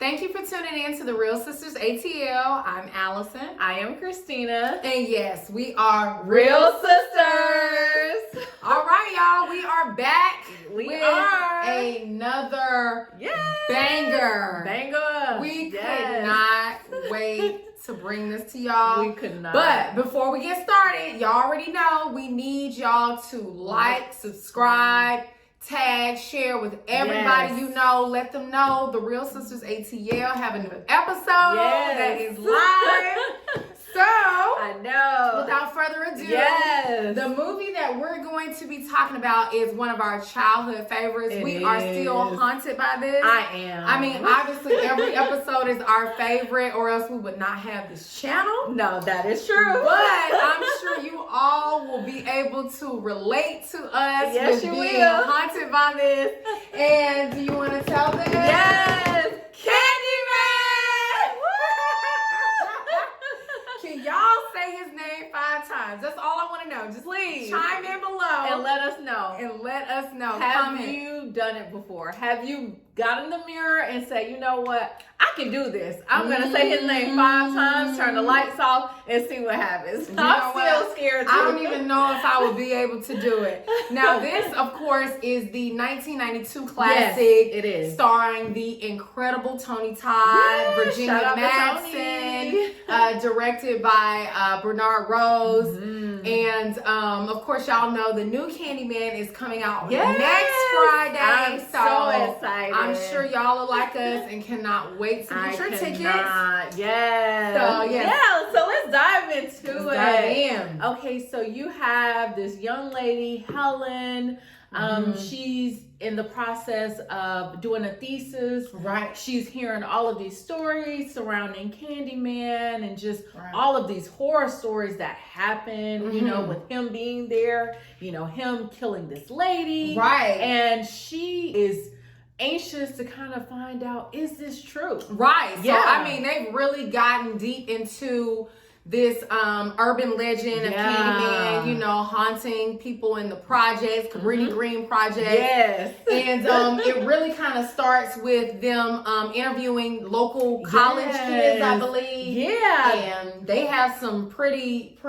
Thank you for tuning in to the Reel Sisters ATL. I'm Allison. I am Christina. And yes, we are Reel Sisters. All right, y'all. We are back We are another banger. We could not wait to bring this to y'all. We could not. But before we get started, y'all already know we need y'all to like, subscribe, tag, share with everybody you know. Let them know the Reel Sisters ATL have a new episode that is live. So, I know. Without further ado, yes, the movie that we're going to be talking about is one of our childhood favorites. We are still haunted by this. I am. I mean, obviously every episode is our favorite, or else we would not have this channel. No, that is true. But I'm sure you all will be able to relate to us yes, with you being will. haunted by this. And do you want to tell them? Yes, Candyman! Can y'all say his name 5 times? That's all I want to know. Just please chime in below and let us know. Have Comment. you done it before? Have you got in the mirror and said, you know what? I can do this. I'm going to say his name 5 times, turn the lights off, and see what happens. I'm still scared too. I don't even know if I would be able to do it. Now, this, of course, is the 1992 classic. Yes, it is. Starring the incredible Tony Todd, Virginia Madsen, directed by Bernard Rose. And, of course, y'all know the new Candyman is coming out next Friday. I'm so excited. I'm sure y'all are like us and cannot wait to get your tickets. Yes. So let's dive into it. Okay, so you have this young lady, Helen. She's in the process of doing a thesis. Right. She's hearing all of these stories surrounding Candyman and just all of these horror stories that happen, you know, with him being there, you know, him killing this lady. Right. And she is anxious to kind of find out, is this true? Right. So, I mean, they've really gotten deep into this urban legend of Candyman, you know, haunting people in the projects, Cabrini Green project. Yes. And it really kind of starts with them interviewing local college kids, I believe. Yeah. And they have some pretty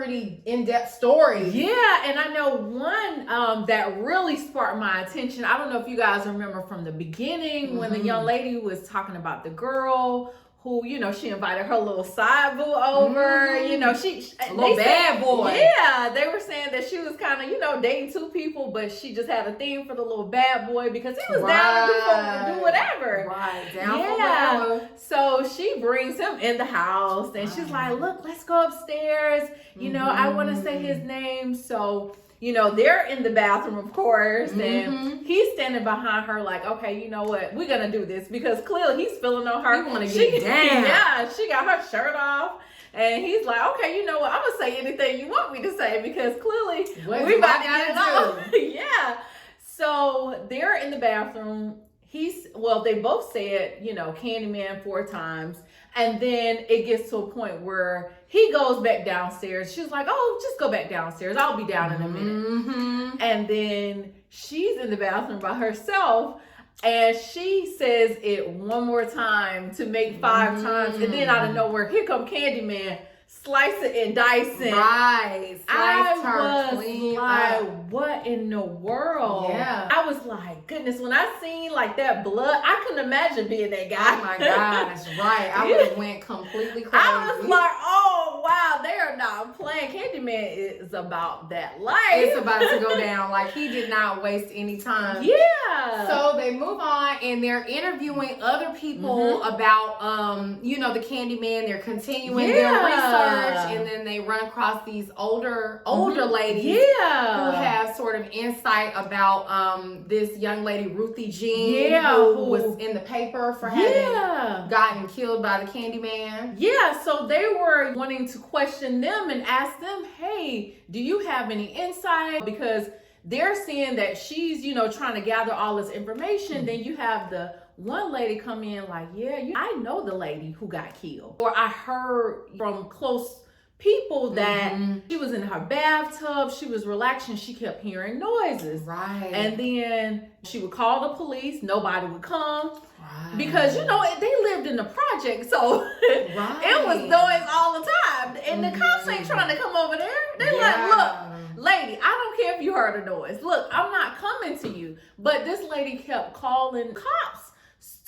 in-depth stories. Yeah, and I know one that really sparked my attention. I don't know if you guys remember from the beginning when the young lady was talking about the girl who, you know, she invited her little side boo over, you know, a little bad boy. Yeah, they were saying that she was kind of, you know, dating 2 people, but she just had a theme for the little bad boy because he was down to do whatever. Right, down for whatever. So she brings him in the house and she's like, look, let's go upstairs. You know, I want to say his name. So, you know, they're in the bathroom, of course, and he's standing behind her like, okay, you know what? We're going to do this because clearly he's feeling on her. You want to get down. Yeah, she got her shirt off. And he's like, okay, you know what? I'm going to say anything you want me to say because clearly we about to get it on. Yeah. So they're in the bathroom. They both said, you know, Candyman 4 times. And then it gets to a point where he goes back downstairs. She's like, oh, just go back downstairs. I'll be down in a minute. And then she's in the bathroom by herself. And she says it one more time to make 5 times. And then out of nowhere, here come Candyman. Slice it and dice it. Right. I was like, what in the world? Yeah. I was like, goodness, when I seen like that blood, I couldn't imagine being that guy. Oh my gosh, right. I would have went completely crazy. I was like, oh wow, they are not playing. Candyman is about that life. It's about to go down. Like, he did not waste any time. Yeah. So they move on and they're interviewing other people about, you know, the Candyman. They're continuing their research. And then they run across these older ladies who have sort of insight about this young lady, Ruthie Jean, who was in the paper for having gotten killed by the Candyman. Yeah, so they were wanting to question them and ask them, hey, do you have any insight? Because they're seeing that she's, you know, trying to gather all this information. Then you have the one lady come in like, I know the lady who got killed. Or I heard from close people that she was in her bathtub, she was relaxing, she kept hearing noises. Right. And then she would call the police, nobody would come. Because, you know, they lived in the So it was noise all the time. And the cops ain't trying to come over there. They're like, look, lady, I don't care if you heard a noise. Look, I'm not coming to you. But this lady kept calling cops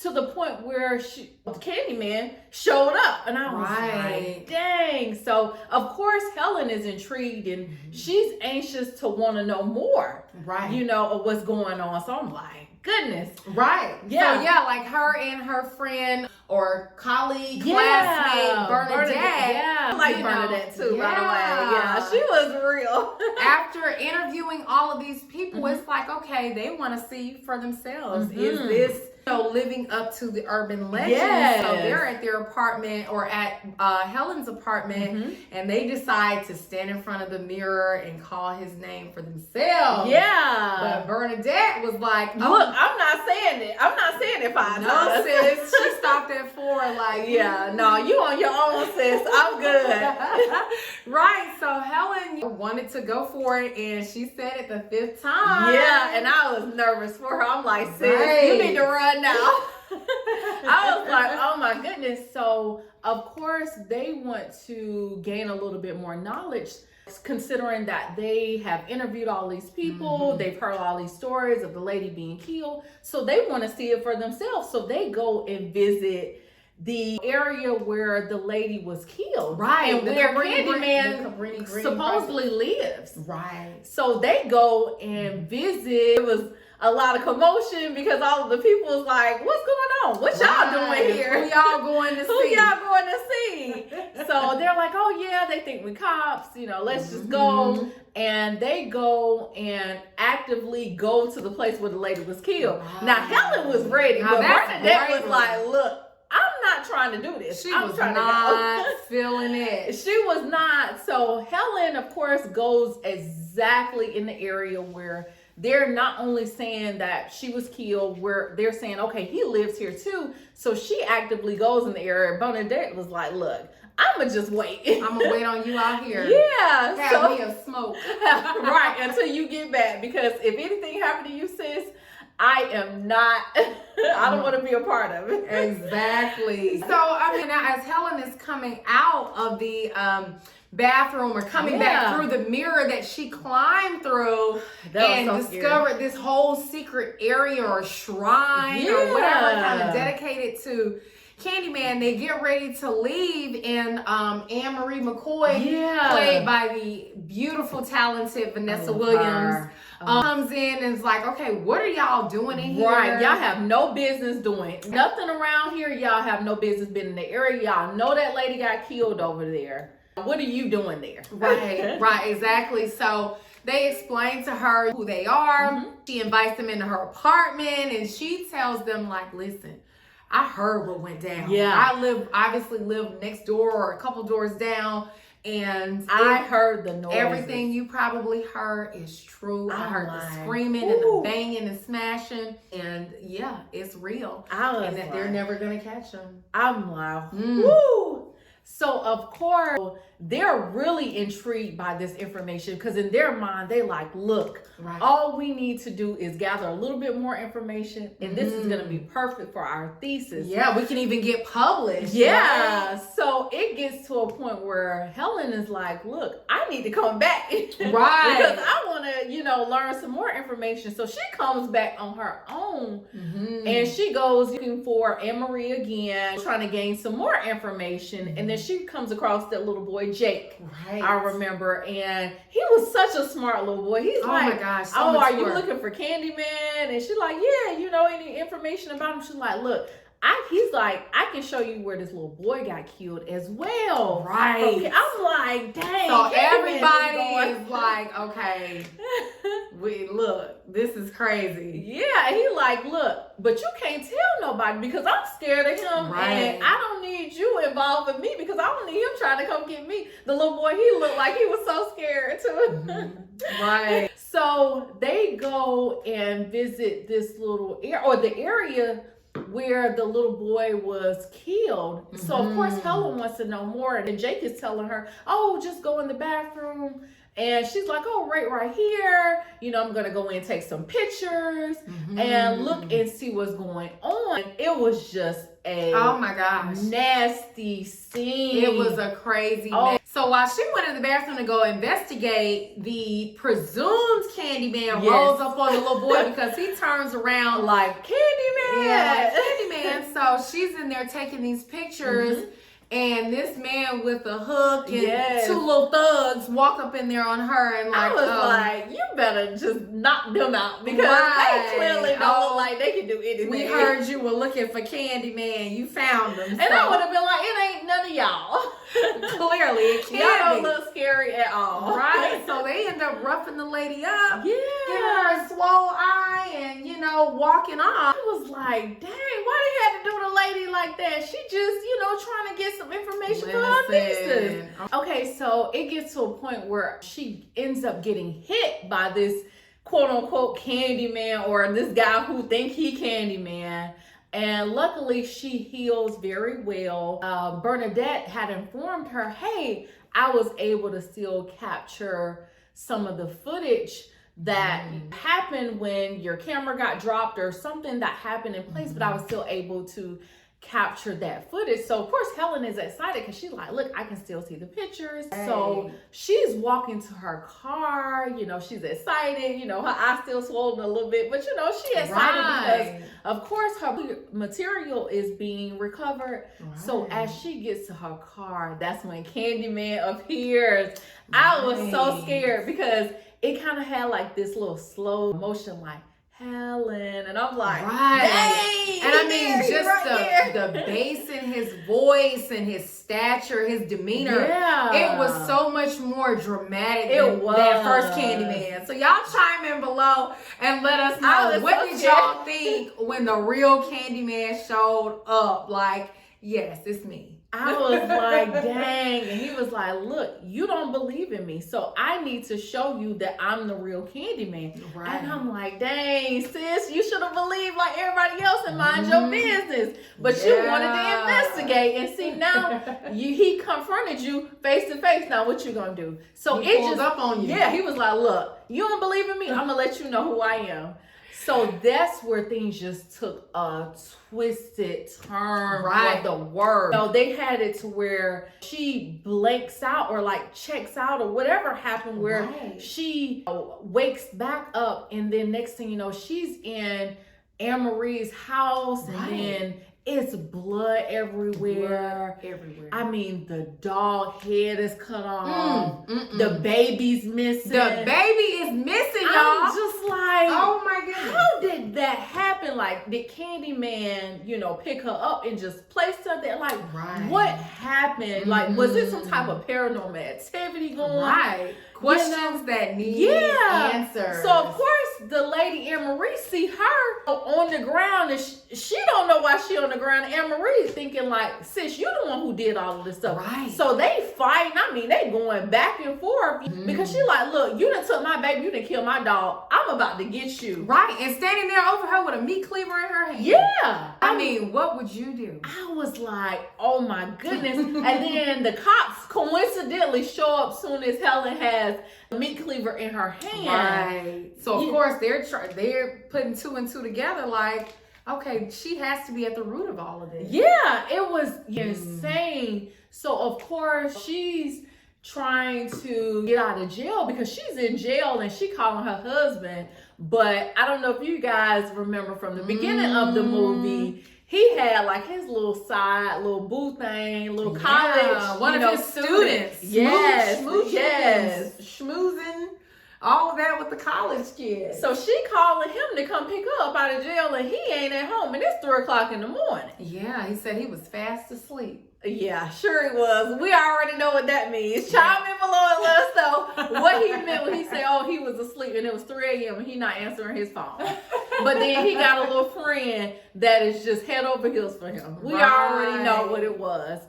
to the point where the Candyman showed up. And I was like, dang. So, of course, Helen is intrigued and she's anxious to want to know more, you know, of what's going on. So I'm like, goodness. Yeah. So, yeah, like her and her friend or colleague, classmate, Bernadette. I like Bernadette too, by the way. Yeah, she was real. After interviewing all of these people, it's like, okay, they want to see for themselves. Is this living up to the urban legend? So they're at their apartment or at Helen's apartment, and they decide to stand in front of the mirror and call his name for themselves. But Bernadette was like, look, I'm not saying it. I'm not saying it 5 times. No, sis. She stopped at 4. Like, no, you on your own, sis. I'm good. So Helen wanted to go for it, and she said it the 5th time. And I was nervous for her. I'm like, sis, you need to run now. I was like, oh my goodness. So of course they want to gain a little bit more knowledge, considering that they have interviewed all these people. They've heard all these stories of the lady being killed. So they want to see it for themselves. So they go and visit the area where the lady was killed. And where Candyman supposedly lives. So they go and visit. It was a lot of commotion because all of the people was like, what's going on? What y'all doing here? Who y'all going to see? Who y'all going to see? So they're like, oh yeah, they think we cops, you know, let's just go. And they go and actively go to the place where the lady was killed. Now Helen was ready, but Bernadette was like, look, I'm not trying to do this. She was not feeling it. She was not. So Helen, of course, goes exactly in the area where they're not only saying that she was killed, where they're saying, okay, he lives here too. So she actively goes in the area. Bernadette was like, look, I'm going to just wait. I'm going to wait on you out here. Have me a smoke. Until you get back. Because if anything happened to you, sis, I am not, I don't want to be a part of it. Exactly. So, I mean, now as Helen is coming out of the bathroom or coming back through the mirror that she climbed through and discovered this whole secret area or shrine or whatever kind of dedicated to Candyman, they get ready to leave, and Anne-Marie McCoy, played by the beautiful, talented Vanessa Williams, comes in and is like, okay, what are y'all doing in here? Y'all have no business doing nothing around here. Y'all have no business being in the area. Y'all know that lady got killed over there. What are you doing there? Exactly. So they explain to her who they are. She invites them into her apartment, and she tells them, like, listen, I heard what went down. I obviously live next door or a couple doors down, and I heard the noise. Everything you probably heard is true. I heard the screaming and the banging and smashing, and it's real. And that they're never gonna catch them. I'm like, woo! So of course they're really intrigued by this information because in their mind they like, look, all we need to do is gather a little bit more information, and this is going to be perfect for our thesis. We can even get published. So it gets to a point where Helen is like, look, I need to come back because I want to learn some more information. So she comes back on her own and she goes looking for Anne-Marie again, trying to gain some more information, and then she comes across that little boy Jake. I remember, and he was such a smart little boy. He's like, my gosh, are you looking for Candyman? And she's like, any information about him? She's like, look, he's like, I can show you where this little boy got killed as well. Okay. I'm like, dang. So everybody is like, okay, look, this is crazy. He like, look, but you can't tell nobody because I'm scared of him, and I don't need you involved with me because I don't need him trying to come get me. The little boy, he looked like he was so scared too. So they go and visit this little area, or the area where the little boy was killed. So of course Helen wants to know more, and Jake is telling her, oh, just go in the bathroom. And she's like, oh, right here. I'm going to go in and take some pictures and look and see what's going on. It was just a oh my gosh, nasty scene. It was a crazy mess. So while she went in the bathroom to go investigate, the presumed Candyman rolls up on the little boy because he turns around like, Candyman! Yeah, Candyman. So she's in there taking these pictures. And this man with a hook and two little thugs walk up in there on her and like, I was like, you better just knock them out because they clearly don't look like they can do anything. We heard you were looking for Candyman. You found them. And I would have been like, it ain't none of y'all. Clearly, it can't y'all don't look scary at all. Right. So they end up roughing the lady up. Yeah. Giving her a swole eye and, walking off. I was like, dang, why they had to do the lady like that? She just, trying to get some information for her nieces. Okay, so it gets to a point where she ends up getting hit by this quote unquote Candyman or this guy who think he Candyman. And luckily she heals very well. Bernadette had informed her, hey, I was able to still capture some of the footage that happened when your camera got dropped or something that happened in place, but I was still able to capture that footage. So of course Helen is excited because she's like, look, I can still see the pictures. Hey. So she's walking to her car, she's excited, her eye still swollen a little bit, but she excited because of course her material is being recovered. So as she gets to her car, that's when Candyman appears. I was so scared because it kind of had like this little slow motion like, Helen, and I'm like, dang, and I mean, just the bass in his voice and his stature, his demeanor, it was so much more dramatic than that first Candyman. So y'all chime in below and let us know, what did y'all think when the real Candyman showed up? Like, yes, it's me. I was like, dang. And he was like, look, you don't believe in me. So I need to show you that I'm the real Candyman. Right. And I'm like, dang, sis, you should have believed like everybody else and mind your business. But you wanted to investigate. And see, now he confronted you face to face. Now what you gonna do? So he pulled up on you. Yeah, he was like, look, you don't believe in me? I'm gonna let you know who I am. So that's where things just took a twisted turn for the word. So they had it to where she blanks out or like checks out or whatever happened where she wakes back up and then next thing you know, she's in Anne-Marie's house and then it's blood everywhere. I mean, the dog head is cut off. The baby's missing. The baby is missing, y'all. I'm just like, oh my goodness. How did that happen? Like, did Candyman, pick her up and just place her there? Like, what happened? Like, was it some type of paranormal activity going on? Questions that need answers. So of course the lady Anne-Marie see her on the ground and she don't know why she on the ground. Anne-Marie thinking like, sis, you the one who did all of this stuff. So they fighting. I mean, they going back and forth because she like, look, you done took my baby, you done killed my dog. I'm about to get you. And standing there over her with a meat cleaver in her hand. I mean, what would you do? I was like, oh my goodness. And then the cops coincidentally show up soon as Helen has a meat cleaver in her hand. So of course they're putting two and two together like, okay, she has to be at the root of all of this. It was insane. So of course she's trying to get out of jail because she's in jail and she calling her husband. But I don't know if you guys remember from the beginning of the movie, he had like his little boo thing, little college, one of his students. Schmoozing, all of that with the college kids. So she calling him to come pick her up out of jail and he ain't at home and it's 3:00 in the morning. He said he was fast asleep. Yeah, sure he was. We already know what that means. Chime in below and let us know what he meant when he said, oh, he was asleep and it was 3 a.m. and he not answering his phone. But then he got a little friend that is just head over heels for him. We already know what it was.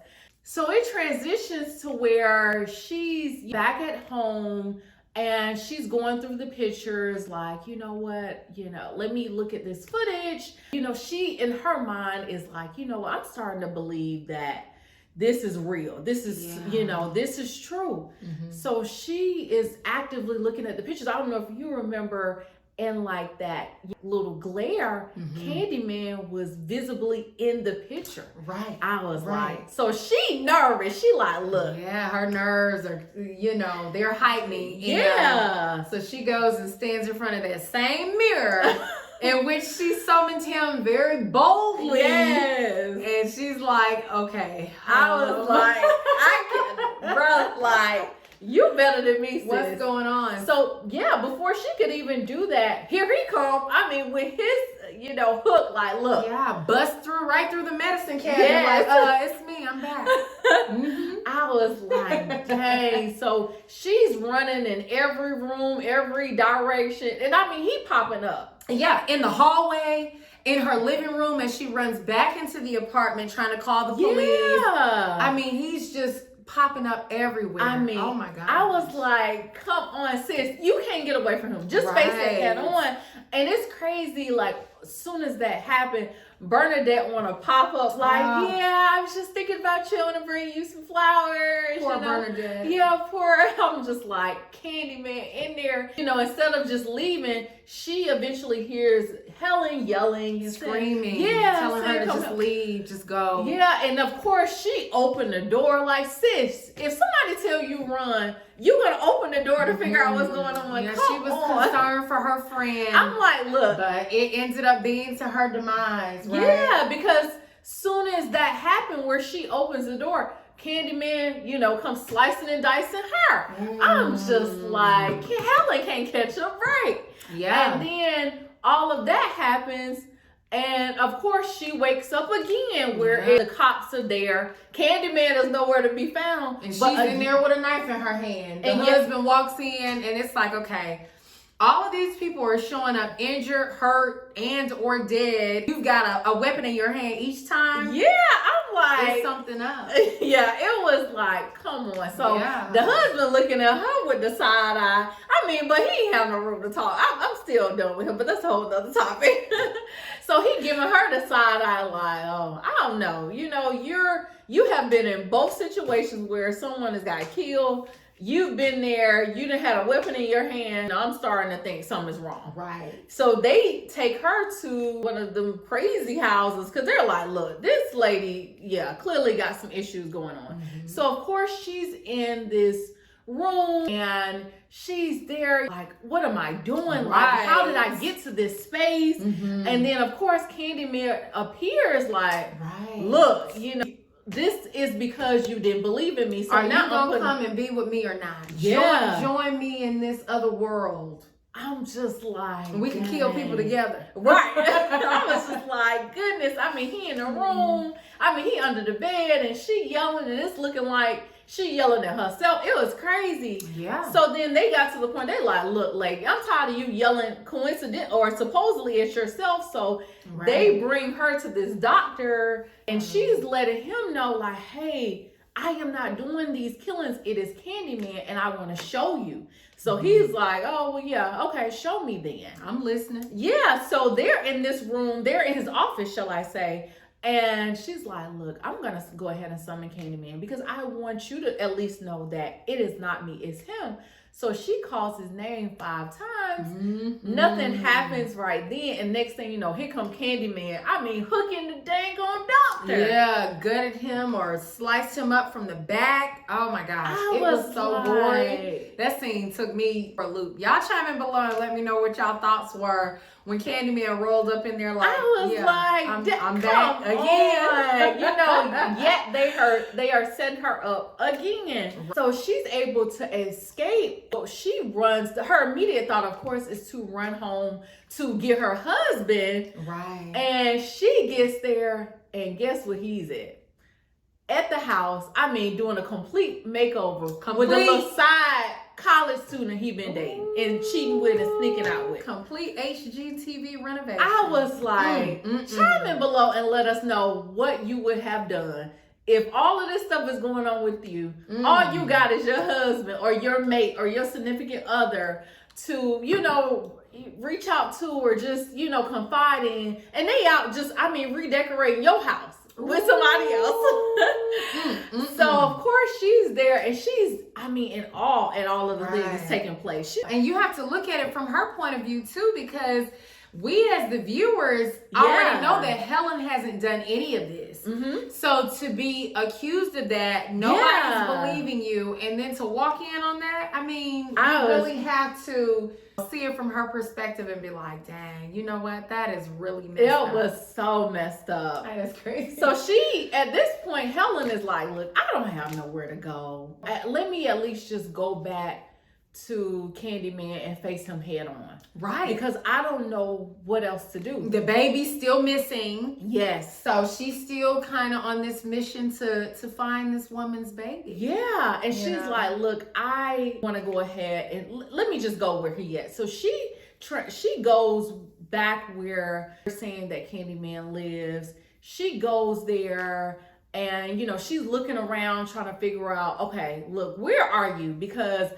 So it transitions to where she's back at home and she's going through the pictures like, you know what, let me look at this footage. She in her mind is like, I'm starting to believe that this is real. This is, this is true. So she is actively looking at the pictures. I don't know if you remember and like that little glare, Candyman was visibly in the picture. Right. I was like, so she nervous. She like, look. Yeah, her nerves are, they're heightening. Yeah. So she goes and stands in front of that same mirror in which she summoned him very boldly. Yes. And she's like, okay. I was like, bro, like, you better than me, sis. What's going on? So, yeah, before she could even do that, here he come. I mean, with his, hook, like, look. Yeah, bust right through the medicine cabinet. Yes. Like, it's me, I'm back. I was like, dang. So she's running in every room, every direction. And I mean, he popping up. Yeah, in the hallway, in her living room, as she runs back into the apartment trying to call the police. Yeah. I mean, he's just popping up everywhere. I mean, oh my God. I was like, come on, sis. You can't get away from him. Just face it head on. And it's crazy, like, as soon as that happened, Bernadette want to pop up like, yeah, I was just thinking about you. I want to bring you some flowers. Poor Bernadette. Yeah, poor. I'm just like, Candyman in there. Instead of just leaving, she eventually hears Helen yelling and screaming. Yeah. Telling her to just leave, just go. Yeah, and of course, she opened the door like, sis, if somebody tell you run, you gonna open the door to figure out what's going on. Yeah, she was concerned for her friend. I'm like, look. But it ended up being to her demise, right? Yeah, because soon as that happened where she opens the door, Candyman, comes slicing and dicing her. I'm just like, Helen can't catch a break. Yeah. And then all of that happens. And of course, she wakes up again where the cops are there. Candyman is nowhere to be found. And she's in there with a knife in her hand. The husband walks in, and it's like, okay, all of these people are showing up injured, hurt, and or dead. You've got a weapon in your hand each time. Yeah, I'm like, it's something up. Yeah, it was like, come on. So the husband looking at her with the side eye. I mean, but he ain't have no room to talk. I'm still done with him, but that's a whole other topic. So he giving her the side eye like, oh, I don't know. You have been in both situations where someone has got killed. You've been there. You done had a weapon in your hand. I'm starting to think something's wrong. Right. So they take her to one of them crazy houses because they're like, look, this lady, clearly got some issues going on. So, of course, she's in this room and she's there like, what am I doing? Like, how did I get to this space? And then, of course, Candyman appears like, look, this is because you didn't believe in me. So are you now gonna come and be with me or not? Yeah. Join me in this other world. I'm just like, we can kill people together. Right. I was just like, goodness. I mean, he in the room. I mean, he under the bed and she yelling and it's looking like she yelling at herself. It was crazy. Yeah. So then they got to the point, they like, look, lady, I'm tired of you yelling coincident or supposedly at yourself. So they bring her to this doctor and she's letting him know like, hey, I am not doing these killings. It is Candyman and I want to show you. So he's like, oh, well, yeah, okay, show me then. I'm listening. Yeah, so they're in this room. They're in his office, shall I say. And she's like, look, I'm going to go ahead and summon Candyman because I want you to at least know that it is not me, it's him. So she calls his name 5 times. Nothing happens right then. And next thing you know, here come Candyman. I mean, hooking the dang on doctor. Yeah, gutted him or sliced him up from the back. Oh my gosh. It was so gory. That scene took me for a loop. Y'all chime in below and let me know what y'all thoughts were when Candyman rolled up in there like, I was like, I'm back again. Yet they are setting her up again. So she's able to escape. So she runs. Her immediate thought, of course, is to run home to get her husband. Right. And she gets there, and guess what he's at? At the house. I mean, doing a complete makeover with a little side college student he been dating and cheating with and sneaking out with. Complete HGTV renovation. I was like, chime in below and let us know what you would have done. If all of this stuff is going on with you, all you got is your husband or your mate or your significant other to, reach out to or just, confide in. And they out just, redecorating your house with somebody else. So, of course, she's there and she's, in awe at all of the things that's taking place. And you have to look at it from her point of view too, because we as the viewers already know that Helen hasn't done any of this. So to be accused of that, nobody's believing you, and then to walk in on that, you really have to see it from her perspective and be like, dang, you know what? That is really messed up. It was so messed up. That is crazy. So she, at this point, Helen is like, look, I don't have nowhere to go. Let me at least just go back to Candyman and face him head on. Right. Because I don't know what else to do. The baby's still missing. Yes. So she's still kind of on this mission to find this woman's baby. Yeah. And she's like, look, I want to go ahead and let me just go where he at. So she goes back where they're saying that Candyman lives. She goes there and, she's looking around trying to figure out, okay, look, where are you? Because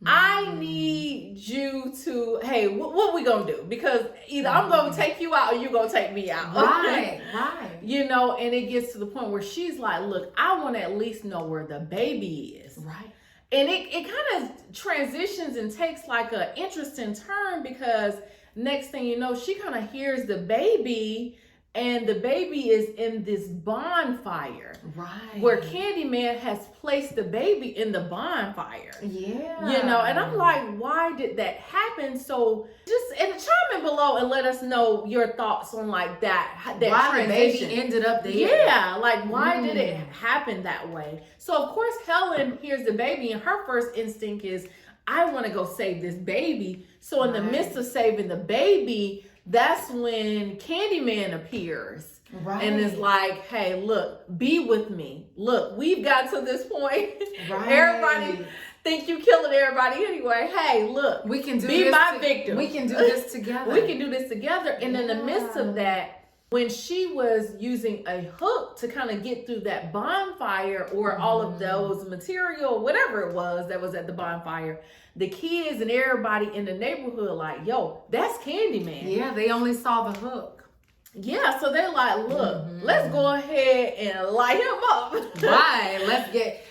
I need you to, hey, what we gonna do? Because either I'm gonna take you out or you're gonna take me out. Right. And it gets to the point where she's like, look, I want to at least know where the baby is. Right. And it kind of transitions and takes like an interesting turn, because next thing you know, she kind of hears the baby. And the baby is in this bonfire. Right. Where Candyman has placed the baby in the bonfire. Yeah. And I'm like, why did that happen? So just chime in below and let us know your thoughts on like that why transition. The baby ended up there. Yeah, like why did it happen that way? So of course Helen hears the baby and her first instinct is, I want to go save this baby. So in the midst of saving the baby, that's when Candyman appears. Right. And is like, hey, look, be with me. Look, we've got to this point. Right. Everybody think you killing everybody anyway. Hey, look, we can do be my victim. We can do this together. We can do this together. And in the midst of that, when she was using a hook to kind of get through that bonfire or all of those material, whatever it was that was at the bonfire, the kids and everybody in the neighborhood like, yo, that's Candyman. Yeah, they only saw the hook. Yeah, so they're like, look, let's go ahead and light him up. Right,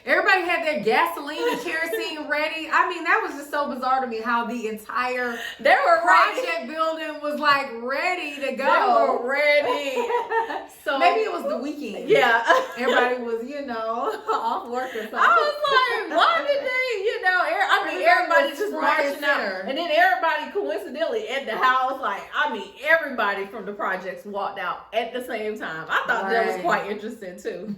everybody had their gasoline and kerosene ready. That was just so bizarre to me how the entire project building was like ready to go. They were ready. So maybe it was the weekend. Yeah. Everybody was, off work or something. I was like, why did they, everybody just marching out. And then everybody coincidentally at the house, everybody from the projects walked out at the same time. I thought that was quite interesting too.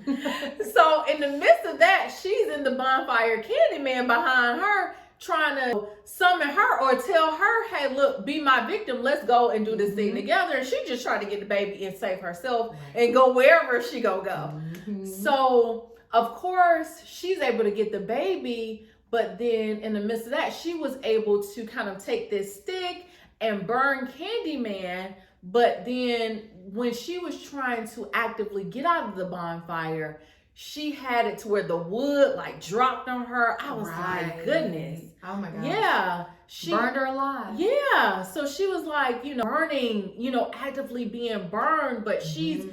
So in the midst of that, she's in the bonfire, Candyman behind her trying to summon her or tell her, hey, look, be my victim, let's go and do this thing together. And she just tried to get the baby and save herself and go wherever she go. So of course she's able to get the baby, but then in the midst of that, she was able to kind of take this stick and burn Candyman. But then when she was trying to actively get out of the bonfire, she had it to where the wood dropped on her. I was like, goodness. Oh my God. Yeah. She burned her alive. Yeah. So she was burning, actively being burned, but she's,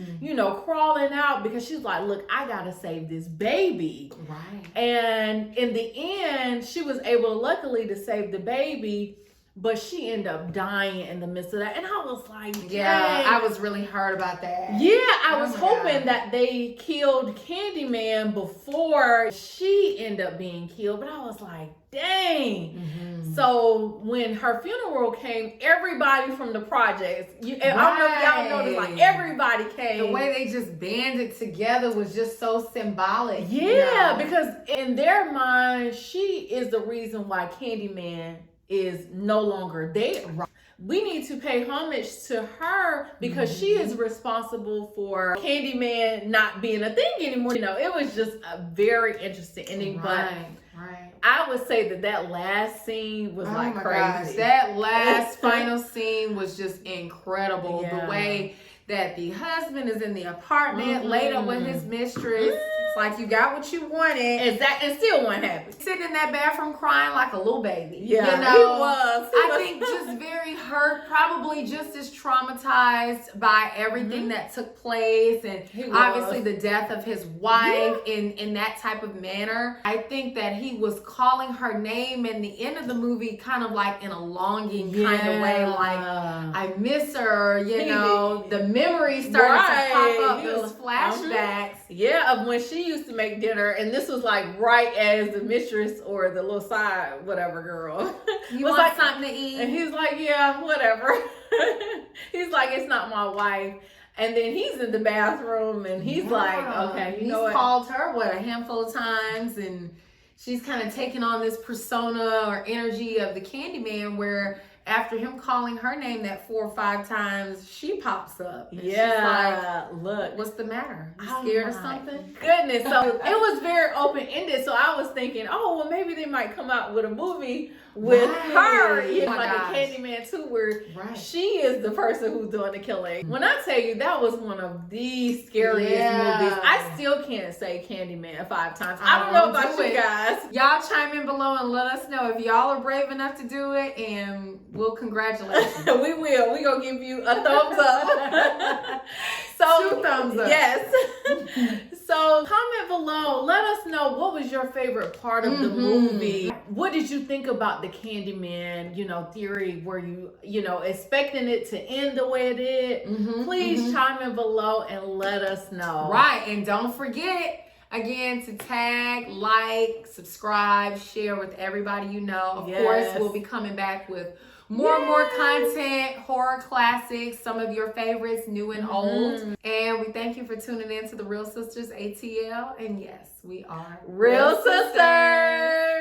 crawling out because she's like, look, I gotta save this baby. Right. And in the end, she was able, luckily, to save the baby. But she ended up dying in the midst of that. And I was like, dang. Yeah, I was really hurt about that. Yeah, I was hoping that they killed Candyman before she ended up being killed. But I was like, dang. So when her funeral came, everybody from the projects, I don't know if y'all noticed, everybody came. The way they just banded together was just so symbolic. Yeah, because in their mind, she is the reason why Candyman is no longer there. We need to pay homage to her because she is responsible for Candyman not being a thing anymore. It was just a very interesting ending. Right. I would say that last scene was crazy. Gosh, that last final scene was just incredible. Yeah. The way that the husband is in the apartment laid up with his mistress, It's like you got what you wanted. Exactly, and still wasn't happy. Sitting in that bathroom crying like a little baby. Yeah, you know? he was. I think just very hurt, probably just as traumatized by everything that took place, and obviously the death of his wife in that type of manner. I think that he was calling her name in the end of the movie kind of like in a longing kind of way, like, I miss her, you know. The memories started to pop up, those flashbacks. Yeah, of when she used to make dinner, and this was like right as the mistress or the little side whatever girl You was want like something to eat? and he's like, yeah, whatever. He's like, it's not my wife. And then he's in the bathroom and he's like, okay, you know what? He's called her a handful of times, and she's kind of taking on this persona or energy of the Candyman, where after him calling her name that 4 or 5 times, she pops up. And she's like, look, what's the matter? You scared of something? Goodness. So it was very open-ended. So I was thinking, oh, well, maybe they might come out with a movie with her, you know, like a Candyman 2, where she is the person who's doing the killing. When I tell you, that was one of the scariest movies. I still can't say Candyman 5 times. I don't know about you guys. Y'all chime in below and let us know if y'all are brave enough to do it, and we'll congratulate you. We will. We gonna give you a thumbs up. So 2 thumbs up. Yes. So comment below. Let us know, what was your favorite part of the movie? What did you think about the Candyman, you know, theory? Were you know, expecting it to end the way it did? Please chime in below and let us know. Right, and don't forget, again, to tag, like, subscribe, share with everybody you know. Of course, we'll be coming back with more and more content, horror classics, some of your favorites, new and old. And we thank you for tuning in to the Reel Sisters ATL. And yes, we are Reel Sisters.